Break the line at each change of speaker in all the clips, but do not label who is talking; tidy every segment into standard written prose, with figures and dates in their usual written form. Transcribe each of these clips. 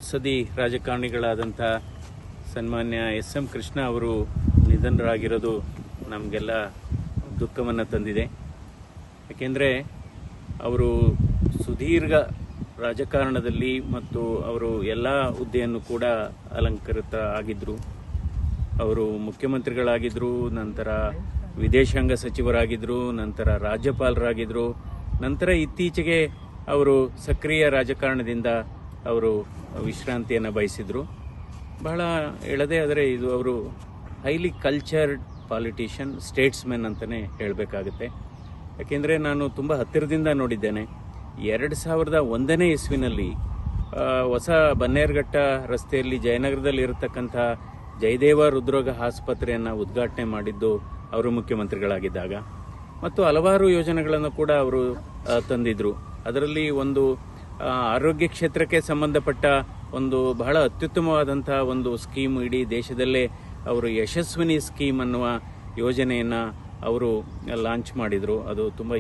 ಸದಿ ರಾಜಕಾರಣಿಗಳಾದಂಥ ಸನ್ಮಾನ್ಯ ಎಸ್.ಎಂ. ಕೃಷ್ಣ ಅವರು ನಿಧನರಾಗಿರೋದು ನಮಗೆಲ್ಲ ದುಃಖವನ್ನು ತಂದಿದೆ. ಯಾಕೆಂದರೆ ಅವರು ಸುದೀರ್ಘ ರಾಜಕಾರಣದಲ್ಲಿ ಮತ್ತು ಅವರು ಎಲ್ಲ ಹುದ್ದೆಯನ್ನು ಕೂಡ ಅಲಂಕೃತ ಆಗಿದ್ದರು. ಅವರು ಮುಖ್ಯಮಂತ್ರಿಗಳಾಗಿದ್ದರು, ನಂತರ ವಿದೇಶಾಂಗ ಸಚಿವರಾಗಿದ್ದರು, ನಂತರ ರಾಜ್ಯಪಾಲರಾಗಿದ್ದರು, ನಂತರ ಇತ್ತೀಚೆಗೆ ಅವರು ಸಕ್ರಿಯ ರಾಜಕಾರಣದಿಂದ ಅವರು ವಿಶ್ರಾಂತಿಯನ್ನು ಬಯಸಿದರು. ಬಹಳ ಹೇಳದೇ ಆದರೆ ಇದು ಅವರು ಹೈಲಿ ಕಲ್ಚರ್ಡ್ ಪಾಲಿಟಿಷಿಯನ್, ಸ್ಟೇಟ್ಸ್ಮೆನ್ ಅಂತಲೇ ಹೇಳಬೇಕಾಗುತ್ತೆ. ಯಾಕೆಂದರೆ ನಾನು ತುಂಬ ಹತ್ತಿರದಿಂದ ನೋಡಿದ್ದೇನೆ. 2001ನೇ ಇಸ್ವಿನಲ್ಲಿ ಹೊಸ ಬನ್ನೇರುಘಟ್ಟ ರಸ್ತೆಯಲ್ಲಿ ಜಯನಗರದಲ್ಲಿ ಇರತಕ್ಕಂಥ ಜಯದೇವ ಹೃದ್ರೋಗ ಆಸ್ಪತ್ರೆಯನ್ನು ಉದ್ಘಾಟನೆ ಮಾಡಿದ್ದು ಅವರು ಮುಖ್ಯಮಂತ್ರಿಗಳಾಗಿದ್ದಾಗ. ಮತ್ತು ಹಲವಾರು ಯೋಜನೆಗಳನ್ನು ಕೂಡ ಅವರು ತಂದಿದ್ದರು. ಅದರಲ್ಲಿ ಒಂದು ಆರೋಗ್ಯ ಕ್ಷೇತ್ರಕ್ಕೆ ಸಂಬಂಧಪಟ್ಟ ಒಂದು ಬಹಳ ಅತ್ಯುತ್ತಮವಾದಂಥ ಒಂದು ಸ್ಕೀಮ್, ಇಡೀ ದೇಶದಲ್ಲೇ ಅವರು ಯಶಸ್ವಿನಿ ಸ್ಕೀಮ್ ಅನ್ನುವ ಯೋಜನೆಯನ್ನು ಅವರು ಲಾಂಚ್ ಮಾಡಿದರು. ಅದು ತುಂಬ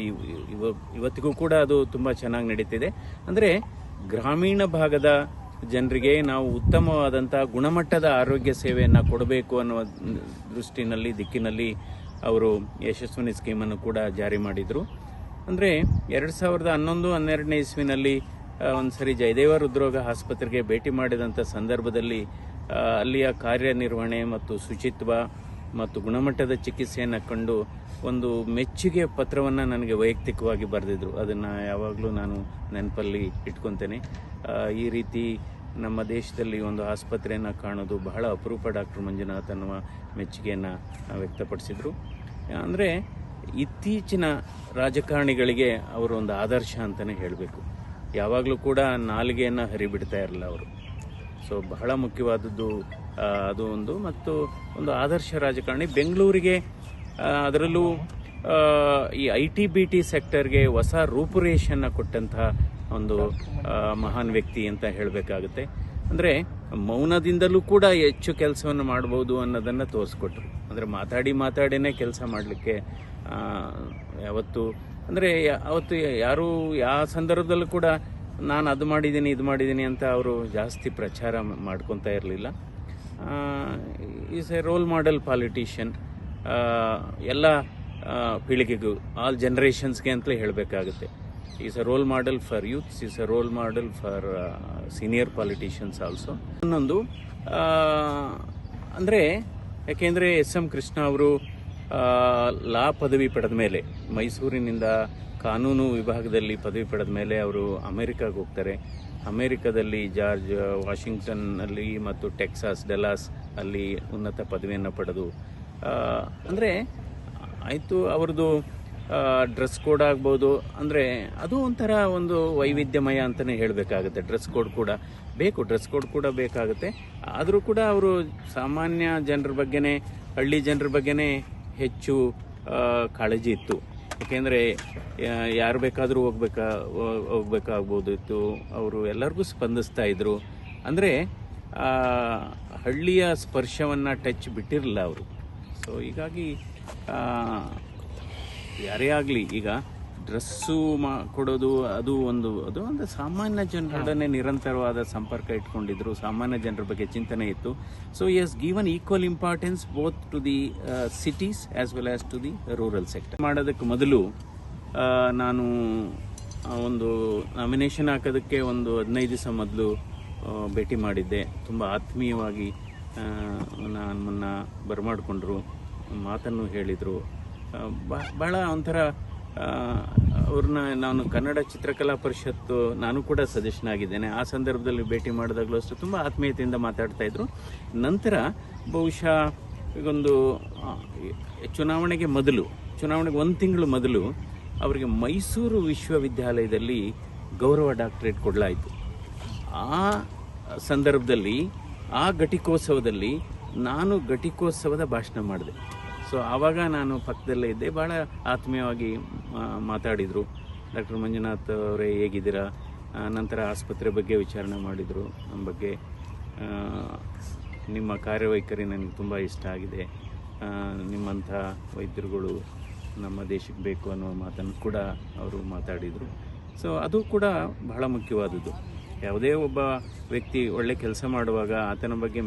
ಇವತ್ತಿಗೂ ಕೂಡ ಅದು ತುಂಬ ಚೆನ್ನಾಗಿ ನಡೀತಿದೆ. ಅಂದರೆ ಗ್ರಾಮೀಣ ಭಾಗದ ಜನರಿಗೆ ನಾವು ಉತ್ತಮವಾದಂಥ ಗುಣಮಟ್ಟದ ಆರೋಗ್ಯ ಸೇವೆಯನ್ನು ಕೊಡಬೇಕು ಅನ್ನುವ ದಿಕ್ಕಿನಲ್ಲಿ ಅವರು ಯಶಸ್ವಿನಿ ಸ್ಕೀಮನ್ನು ಕೂಡ ಜಾರಿ ಮಾಡಿದರು. ಅಂದರೆ 2011-12ನೇ ಇಸ್ವಿನಲ್ಲಿ ಒಂದು ಸರಿ ಜಯದೇವ ಹೃದ್ರೋಗ ಆಸ್ಪತ್ರೆಗೆ ಭೇಟಿ ಮಾಡಿದಂಥ ಸಂದರ್ಭದಲ್ಲಿ ಅಲ್ಲಿಯ ಕಾರ್ಯನಿರ್ವಹಣೆ ಮತ್ತು ಶುಚಿತ್ವ ಮತ್ತು ಗುಣಮಟ್ಟದ ಚಿಕಿತ್ಸೆಯನ್ನು ಕಂಡು ಒಂದು ಮೆಚ್ಚುಗೆ ಪತ್ರವನ್ನು ನನಗೆ ವೈಯಕ್ತಿಕವಾಗಿ ಬರೆದಿದ್ರು. ಅದನ್ನು ಯಾವಾಗಲೂ ನಾನು ನೆನಪಲ್ಲಿ ಇಟ್ಕೊತೇನೆ. ಈ ರೀತಿ ನಮ್ಮ ದೇಶದಲ್ಲಿ ಒಂದು ಆಸ್ಪತ್ರೆಯನ್ನು ಕಾಣೋದು ಬಹಳ ಅಪರೂಪ. ಡಾಕ್ಟರ್ ಮಂಜುನಾಥ್ ಅನ್ನುವ ಮೆಚ್ಚುಗೆಯನ್ನು ವ್ಯಕ್ತಪಡಿಸಿದರು. ಅಂದರೆ ಇತ್ತೀಚಿನ ರಾಜಕಾರಣಿಗಳಿಗೆ ಅವರು ಒಂದು ಆದರ್ಶ ಅಂತಲೇ ಹೇಳಬೇಕು. ಯಾವಾಗಲೂ ಕೂಡ ನಾಲಿಗೆಯನ್ನು ಹರಿಬಿಡ್ತಾ ಇರಲಿಲ್ಲ ಅವರು. ಸೊ ಬಹಳ ಮುಖ್ಯವಾದದ್ದು ಅದು ಒಂದು. ಮತ್ತು ಒಂದು ಆದರ್ಶ ರಾಜಕಾರಣಿ. ಬೆಂಗಳೂರಿಗೆ ಅದರಲ್ಲೂ ಈ IT-BT ಸೆಕ್ಟರ್ಗೆ ಹೊಸ ರೂಪುರೇಷೆಯನ್ನು ಕೊಟ್ಟಂತಹ ಒಂದು ಮಹಾನ್ ವ್ಯಕ್ತಿ ಅಂತ ಹೇಳಬೇಕಾಗುತ್ತೆ. ಅಂದರೆ ಮೌನದಿಂದಲೂ ಕೂಡ ಹೆಚ್ಚು ಕೆಲಸವನ್ನು ಮಾಡ್ಬೋದು ಅನ್ನೋದನ್ನು ತೋರಿಸ್ಕೊಟ್ರು. ಅಂದರೆ ಮಾತಾಡಿನೇ ಕೆಲಸ ಮಾಡಲಿಕ್ಕೆ ಯಾವತ್ತು ಅಂದರೆ ಅವತ್ತು ಯಾರೂ ಯಾವ ಸಂದರ್ಭದಲ್ಲೂ ಕೂಡ ನಾನು ಅದು ಮಾಡಿದ್ದೀನಿ ಇದು ಮಾಡಿದ್ದೀನಿ ಅಂತ ಅವರು ಜಾಸ್ತಿ ಪ್ರಚಾರ ಮಾಡ್ಕೊತಾ ಇರಲಿಲ್ಲ. Is a role model politician. ಎಲ್ಲ ಪೀಳಿಗೆಗೂ, ಆಲ್ ಜನರೇಷನ್ಸ್ಗೆ ಅಂತಲೇ ಹೇಳಬೇಕಾಗುತ್ತೆ. Is a role model for youths, is a role model for senior politicians also. ಇನ್ನೊಂದು ಅಂದರೆ ಯಾಕೆಂದರೆ ಎಸ್.ಎಂ. ಕೃಷ್ಣ ಅವರು ಲಾ ಪದವಿ ಪಡೆದ ಮೇಲೆ, ಮೈಸೂರಿನಿಂದ ಕಾನೂನು ವಿಭಾಗದಲ್ಲಿ ಪದವಿ ಪಡೆದ ಮೇಲೆ ಅವರು ಅಮೆರಿಕಾಗೆ ಹೋಗ್ತಾರೆ. ಅಮೆರಿಕದಲ್ಲಿ ಜಾರ್ಜ್ ವಾಷಿಂಗ್ಟನ್ನಲ್ಲಿ ಮತ್ತು ಟೆಕ್ಸಾಸ್ ಡೆಲಾಸ್ ಅಲ್ಲಿ ಉನ್ನತ ಪದವಿಯನ್ನು ಪಡೆದು ಅಂದರೆ ಆಯಿತು. ಅವ್ರದ್ದು ಡ್ರೆಸ್ ಕೋಡ್ ಆಗ್ಬೋದು. ಅಂದರೆ ಅದು ಒಂಥರ ಒಂದು ವೈವಿಧ್ಯಮಯ ಅಂತಲೇ ಹೇಳಬೇಕಾಗುತ್ತೆ. ಡ್ರೆಸ್ ಕೋಡ್ ಕೂಡ ಬೇಕು, ಡ್ರೆಸ್ ಕೋಡ್ ಕೂಡ ಬೇಕಾಗುತ್ತೆ. ಆದರೂ ಕೂಡ ಅವರು ಸಾಮಾನ್ಯ ಜನರ ಬಗ್ಗೆನೇ, ಹಳ್ಳಿ ಜನರ ಬಗ್ಗೆನೇ ಹೆಚ್ಚು ಕಾಳಜಿ ಇತ್ತು. ಏಕೆಂದರೆ ಯಾರು ಬೇಕಾದರೂ ಹೋಗ್ಬೇಕಾಗ್ಬೋದಿತ್ತು. ಅವರು ಎಲ್ಲರಿಗೂ ಸ್ಪಂದಿಸ್ತಾ ಇದ್ದರು. ಅಂದರೆ ಹಳ್ಳಿಯ ಸ್ಪರ್ಶವನ್ನು ಟಚ್ ಬಿಟ್ಟಿರಲಿಲ್ಲ ಅವರು. ಸೊ ಹೀಗಾಗಿ ಯಾರೇ ಆಗಲಿ, ಈಗ ಡ್ರೆಸ್ಸು ಕೊಡೋದು ಅದು ಒಂದು ಸಾಮಾನ್ಯ ಜನರೊಡನೆ ನಿರಂತರವಾದ ಸಂಪರ್ಕ ಇಟ್ಕೊಂಡಿದ್ರು. ಸಾಮಾನ್ಯ ಜನರ ಬಗ್ಗೆ ಚಿಂತನೆ ಇತ್ತು. So he has given equal importance both to the cities as well as to the rural sector. ಮಾಡೋದಕ್ಕೆ ಮೊದಲು ನಾನು ಒಂದು ನಾಮಿನೇಷನ್ ಹಾಕೋದಕ್ಕೆ ಒಂದು 15 ದಿವಸ ಮೊದಲು ಭೇಟಿ ಮಾಡಿದ್ದೆ. ತುಂಬ ಆತ್ಮೀಯವಾಗಿ ನಮ್ಮನ್ನು ಬರಮಾಡಿಕೊಂಡ್ರು, ಮಾತನ್ನು ಹೇಳಿದರು. ಬಹಳ ಒಂಥರ ಅವ್ರನ್ನ ನಾನು ಕನ್ನಡ ಚಿತ್ರಕಲಾ ಪರಿಷತ್ತು ನಾನು ಕೂಡ ಸದಸ್ಯನಾಗಿದ್ದೇನೆ. ಆ ಸಂದರ್ಭದಲ್ಲಿ ಭೇಟಿ ಮಾಡಿದಾಗಲೂ ಅಷ್ಟು ತುಂಬ ಆತ್ಮೀಯತೆಯಿಂದ ಮಾತಾಡ್ತಾಯಿದ್ರು. ನಂತರ ಬಹುಶಃ ಈಗೊಂದು ಚುನಾವಣೆಗೆ 1 ತಿಂಗಳು ಮೊದಲು ಅವರಿಗೆ ಮೈಸೂರು ವಿಶ್ವವಿದ್ಯಾಲಯದಲ್ಲಿ ಗೌರವ ಡಾಕ್ಟರೇಟ್ ಕೊಡಲಾಯಿತು. ಆ ಸಂದರ್ಭದಲ್ಲಿ, ಆ ಘಟಿಕೋತ್ಸವದಲ್ಲಿ ನಾನು ಘಟಿಕೋತ್ಸವದ ಭಾಷಣ ಮಾಡಿದೆ. ಸೊ ಆವಾಗ ನಾನು ಪಕ್ಕದಲ್ಲೇ ಇದ್ದೆ. ಭಾಳ ಆತ್ಮೀಯವಾಗಿ ಮಾತಾಡಿದರು. ಡಾಕ್ಟರ್ ಮಂಜುನಾಥ್ ಅವರೇ ಹೇಗಿದ್ದೀರಾ, ನಂತರ ಆಸ್ಪತ್ರೆ ಬಗ್ಗೆ ವಿಚಾರಣೆ ಮಾಡಿದರು. ನಮ್ಮ ಬಗ್ಗೆ ನಿಮ್ಮ ಕಾರ್ಯವೈಖರಿ ನನಗೆ ತುಂಬ ಇಷ್ಟ ಆಗಿದೆ, ನಿಮ್ಮಂಥ ವೈದ್ಯರುಗಳು ನಮ್ಮ ದೇಶಕ್ಕೆ ಬೇಕು ಅನ್ನೋ ಮಾತನ್ನು ಕೂಡ ಅವರು ಮಾತಾಡಿದರು. ಸೊ ಅದು ಕೂಡ ಬಹಳ ಮುಖ್ಯವಾದದ್ದು. ಯಾವುದೇ ಒಬ್ಬ ವ್ಯಕ್ತಿ ಒಳ್ಳೆ ಕೆಲಸ ಮಾಡುವಾಗ ಆತನ ಬಗ್ಗೆ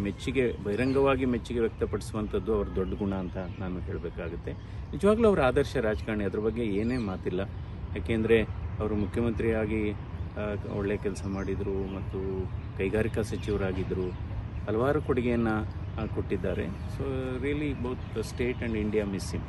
ಬಹಿರಂಗವಾಗಿ ಮೆಚ್ಚುಗೆ ವ್ಯಕ್ತಪಡಿಸುವಂಥದ್ದು ಅವ್ರ ದೊಡ್ಡ ಗುಣ ಅಂತ ನಾನು ಹೇಳಬೇಕಾಗುತ್ತೆ. ನಿಜವಾಗ್ಲೂ ಅವರು ಆದರ್ಶ ರಾಜಕಾರಣಿ, ಅದ್ರ ಬಗ್ಗೆ ಏನೇ ಮಾತಿಲ್ಲ. ಯಾಕೆಂದರೆ ಅವರು ಮುಖ್ಯಮಂತ್ರಿಯಾಗಿ ಒಳ್ಳೆ ಕೆಲಸ ಮಾಡಿದರು ಮತ್ತು ಕೈಗಾರಿಕಾ ಸಚಿವರಾಗಿದ್ದರು, ಹಲವಾರು ಕೊಡುಗೆಯನ್ನು ಕೊಟ್ಟಿದ್ದಾರೆ. So really both state and India miss him.